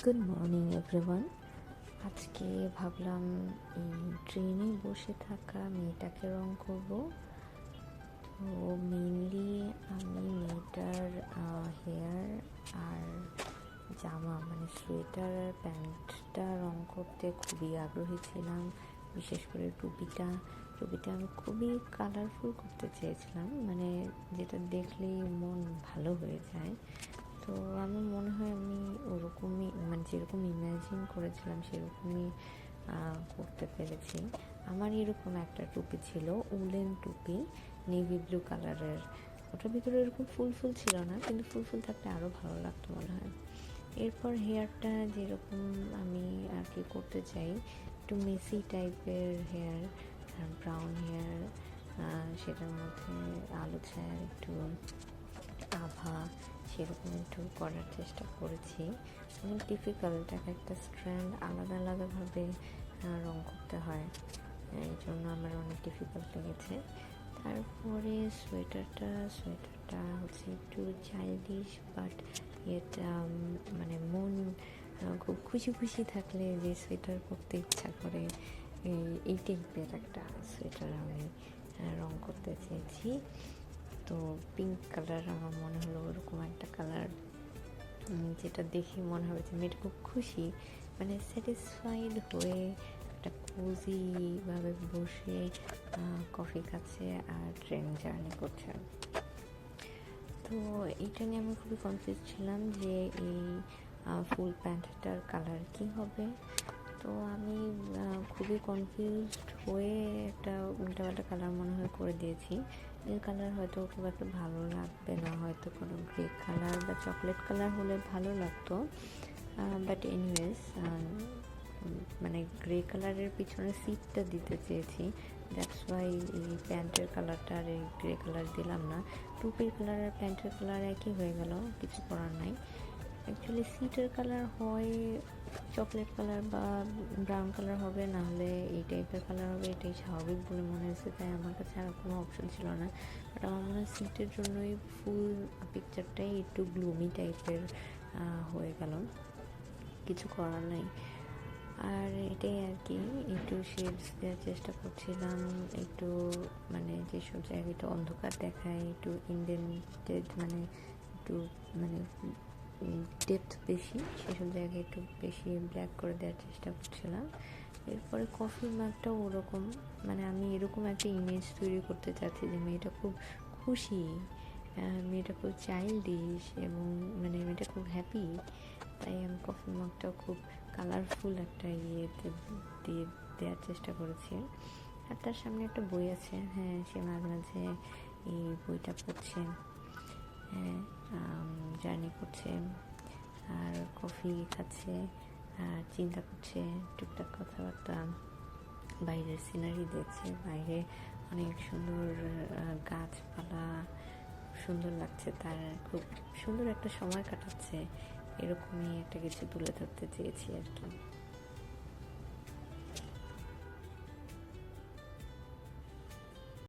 Good morning everyone. আজকে ভাবলাম এই ট্রেনে বসে থাকা মেয়েটাকে রং করব। তো মেইনলি আমি মেয়েটার হেয়ার আর জামা মানে সোয়েটার আর প্যান্টটা রং করতে খুবই আগ্রহী ছিলাম। বিশেষ করে টুপিটা আমি খুবই কালারফুল করতে চেয়েছিলাম, মানে যেটা দেখলেই মন ভালো হয়ে যায়। তো আমার মনে হয় আমি ওরকমই, মানে যেরকম ইমাজিন করেছিলাম সেরকমই করতে পেরেছি। আমার এরকম একটা টুপি ছিল, উলেন টুপি, নেভি ব্লু কালারের। ওটার ভিতরে এরকম ফুল ছিল না, কিন্তু ফুল থাকলে আরও ভালো লাগতো মনে হয়। এরপর হেয়ারটা যেরকম আমি আর কি করতে চাই, একটু মেসি টাইপের হেয়ার, ব্রাউন হেয়ার, সেটার মধ্যে আলো ছায়ার একটু আভা সেরকম একটু করার চেষ্টা করেছি। অনেক ডিফিকাল্ট, একটা স্ট্র্যান্ড আলাদাভাবে রং করতে হয়, এই জন্য আমার অনেক ডিফিকাল্ট লেগেছে। তারপরে সোয়েটারটা হচ্ছে একটু চাইল্ডিশ, বাট এটা মানে মন খুব খুশি থাকলে যে সোয়েটার করতে ইচ্ছা করে, এই টাইপের একটা সোয়েটার আমি রং করতে চেয়েছি। তো পিঙ্ক কালার আমার মনে হলো ওরকম একটা কালার, যেটা দেখে মনে হবে যে মেয়েটা খুব খুশি, মানে স্যাটিসফাইড হয়ে একটা কোজিভাবে বসে কফি খাচ্ছে আর ট্রেন জার্নি করছে। তো এইটা নিয়ে আমি খুবই কনফিউজ ছিলাম যে এই ফুল প্যান্টটার কালার কি হবে। তো আমি খুবই কনফিউজড হয়ে একটা উল্টাপাল্টা কালার মনে হয় করে দিয়েছি। এই কালার হয়তো খুব একটা ভালো লাগবে না, হয়তো কোনো গ্রে কালার বা চকলেট কালার হলে ভালো লাগতো, বাট এনিওয়েজ মানে গ্রে কালারের পিছনে সিটটা দিতে চেয়েছি, দ্যাটস ওয়াই এই প্যান্টের কালারটা আর এই গ্রে কালার দিলাম না। টুপির কালার আর প্যান্টের কালার একই হয়ে গেল, কিছু করার নাই। অ্যাকচুয়ালি সিটের কালার হয় চকলেট কালার বা ব্রাউন কালার হবে, না হলে এই টাইপের কালার হবে, এটাই স্বাভাবিক বলে মনে হয়েছে, তাই আমার কাছে আর কোনো অপশন ছিল না। বাট আমার মনে হয় সিটের জন্যই ফুল পিকচারটাই একটু গ্লুমি টাইপের হয়ে গেল, কিছু করার নাই। আর এটাই আর কি, একটু শেডস দেওয়ার চেষ্টা করছিলাম, একটু মানে যেসব জায়গায় একটু অন্ধকার দেখায়, একটু ইন্ডেন্টেড, মানে একটু মানে ডেপথ বেশি, সেসব জায়গায় একটু বেশি ব্ল্যাক করে দেওয়ার চেষ্টা করছিলাম। এরপরে কফি মাগটাও ওরকম, মানে আমি এরকম একটা ইমেজ তৈরি করতে চাচ্ছি যে মেয়েটা খুব খুশি, মেয়েটা খুব চাইল্ডিশ এবং মানে মেয়েটা খুব হ্যাপি। তাই আমি কফি মাগটাও খুব কালারফুল একটা ইয়েতে দিয়ে দেওয়ার চেষ্টা করেছি। আর তার সামনে একটা বই আছে, হ্যাঁ সে মাঝে এই বইটা পড়ছে, হ্যাঁ জার্নি করছে আর কফি খাচ্ছে আর চিন্তা করছে, টুকটাক কথাবার্তা, বাইরের সিনারি দেখছে, বাইরে অনেক সুন্দর গাছপালা, সুন্দর লাগছে, তার খুব সুন্দর একটা সময় কাটাচ্ছে। এরকমই একটা কিছু তুলে ধরতে চেয়েছি আর কি।